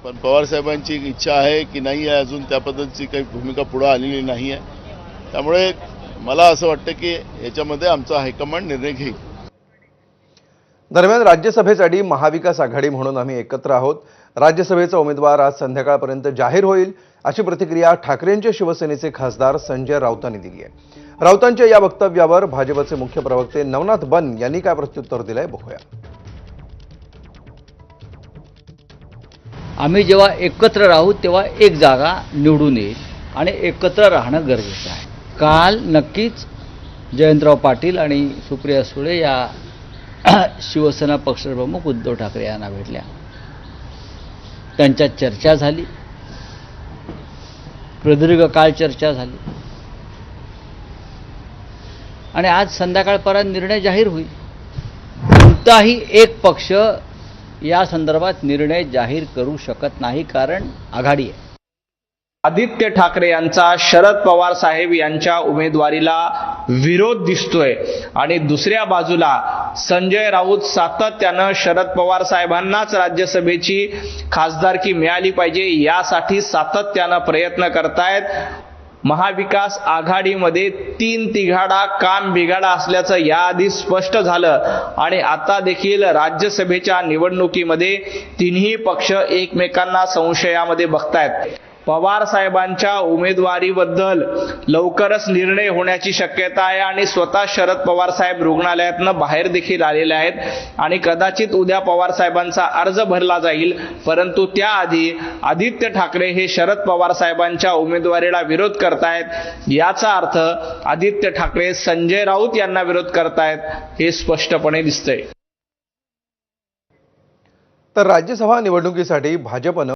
पण पवारसाहेबांची इच्छा आहे की नाही आहे अजून त्या पद्धतीची काही भूमिका पुढे आलेली नाही आहे। त्यामुळे मला असं वाटतं की याच्यामध्ये आमचा हायकमांड निर्णय घेईल। दरम्यान राज्यसभेसाठी महाविकास आघाडी म्हणून आम्ही एकत्र आहोत। राज्यसभेचा उमेदवार आज संध्याकाळपर्यंत जाहीर होईल अशी प्रतिक्रिया ठाकरेंचे शिवसेनेचे खासदार संजय राऊतांनी दिली आहे। राऊतांच्या या वक्तव्यावर भाजपचे मुख्य प्रवक्ते नवनाथ बन यांनी काय प्रत्युत्तर दिलंय बघूया। आम्ही जेव्हा एकत्र राहू तेव्हा एक जागा निवडून येईल आणि एकत्र राहणं गरजेचं आहे। काल नक्कीच जयंतराव पाटील आणि सुप्रिया सुळे या शिवसेना पक्षप्रमुख उद्धव ठाकरे यांना भेटल्या, त्यांच्यात चर्चा झाली, प्रदीर्घ काळ चर्चा झाली आणि आज संध्याकाळपर्यंत निर्णय जाहीर होईल। कोणताही एक पक्ष या संदर्भात निर्णय जाहीर करू शकत नाही, कारण आघाडी आहे। आदित्य ठाकरे यांचा शरद पवार साहेब यांच्या उमेदवारीला विरोध दिसतोय आणि दुसऱ्या बाजूला संजय राऊत सातत्यानं शरद पवार साहेबांनाच राज्यसभेची खासदारकी मिळाली पाहिजे यासाठी सातत्यानं प्रयत्न करतायत। महाविकास आघाडीमध्ये तीन तिघाडा काम बिघाडा असल्याचं याआधी स्पष्ट झालं आणि आता देखील राज्यसभेच्या निवडणुकीमध्ये तिन्ही पक्ष एकमेकांना संशयामध्ये बघतायत। पवार साहेबांच्या उमेदवारीबद्दल लवकरच निर्णय होण्याची शक्यता आहे आणि स्वतः शरद पवार साहेब रुग्णालयातनं बाहेर देखील आलेले आहेत आणि कदाचित उद्या पवार साहेबांचा अर्ज भरला जाईल, परंतु त्याआधी आदित्य ठाकरे हे शरद पवार साहेबांच्या उमेदवारीला विरोध करतायत। याचा अर्थ आदित्य ठाकरे संजय राऊत यांना विरोध करतायत हे स्पष्टपणे दिसतंय। तर राज्यसभा निवडणुकीसाठी भाजपनं